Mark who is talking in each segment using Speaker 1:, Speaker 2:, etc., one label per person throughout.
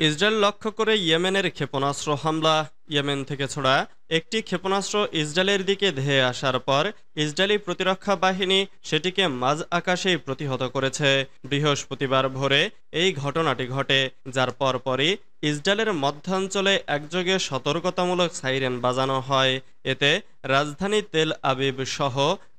Speaker 1: Israel লক্ষ্য করে ইয়েমেনের ক্ষেপণাস্ত্র হামলা। ইয়েমেন থেকে ছোড়া একটি ক্ষেপণাস্ত্র ইসরায়েলের দিকে ধেয়ে আসার পর ইসরায়েলি প্রতিরক্ষা বাহিনী সেটিকে মাঝ আকাশেই প্রতিহত করেছে। বৃহস্পতিবার ভোরে এই ঘটনাটি ঘটে, যার পরপরই ইসরায়েলের মধ্যাঞ্চলে একযোগে সতর্কতামূলক সাইরেন বাজানো হয়। এতে রাজধানী তেল আবিব সহ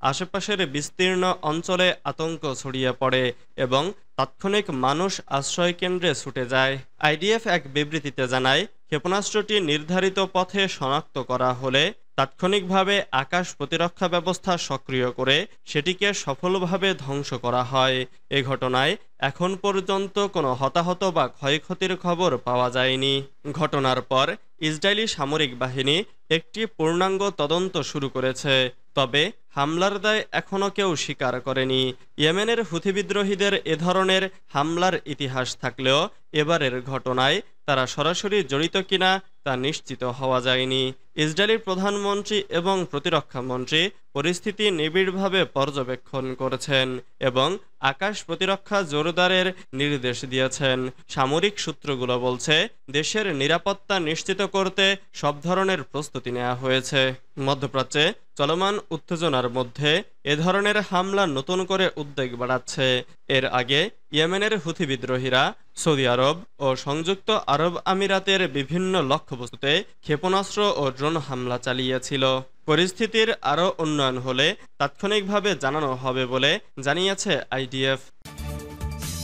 Speaker 1: আশেপাশের বিস্তীর্ণ অঞ্চলে আতঙ্ক ছড়িয়ে পড়ে এবং তাৎক্ষণিক মানুষ আশ্রয়কেন্দ্রে ছুটে যায়। আইডিএফ এক বিবৃতিতে জানায়, ক্ষেপণাস্ত্রটি নির্ধারিত পথে শনাক্ত করা হলে তাৎক্ষণিকভাবে আকাশ প্রতিরক্ষা ব্যবস্থা সক্রিয় করে সেটিকে সফলভাবে ধ্বংস করা হয়। এ ঘটনায় এখন পর্যন্ত কোনো হতাহত বা ক্ষয়ক্ষতির খবর পাওয়া যায়নি। ঘটনার পর ইসরায়েলি সামরিক বাহিনী একটি পূর্ণাঙ্গ তদন্ত শুরু করেছে, তবে হামলার দায় এখনও কেউ স্বীকার করেনি। ইয়েমেনের হুথি বিদ্রোহীদের এ ধরনের হামলার ইতিহাস থাকলেও এবারের ঘটনায় তারা সরাসরি জড়িত কিনা তা নিশ্চিত হওয়া যায়নি। ইসরায়েলি প্রধানমন্ত্রী এবং প্রতিরক্ষা মন্ত্রী পরিস্থিতি নিবিড়ভাবে পর্যবেক্ষণ করেছেন এবং আকাশ প্রতিরক্ষা জোরদারের নির্দেশ দিয়েছেন। সামরিক সূত্রগুলো বলছে, দেশের নিরাপত্তা নিশ্চিত করতে সব ধরনের প্রস্তুতি নেওয়া হয়েছে। মধ্যপ্রাচ্যে চলমান উত্তেজনার মধ্যে এ ধরনের হামলা নতুন করে উদ্বেগ বাড়াচ্ছে। এর আগে ইয়েমেনের হুথি বিদ্রোহীরা সৌদি আরব ও সংযুক্ত আরব আমিরাতের বিভিন্ন লক্ষ্যবস্তুতে ক্ষেপণাস্ত্র ও ড্রোন হামলা চালিয়েছিল। পরিস্থিতির আরও উন্নয়ন হলে তাৎক্ষণিকভাবে জানানো হবে বলে জানিয়েছে আইডিএফ।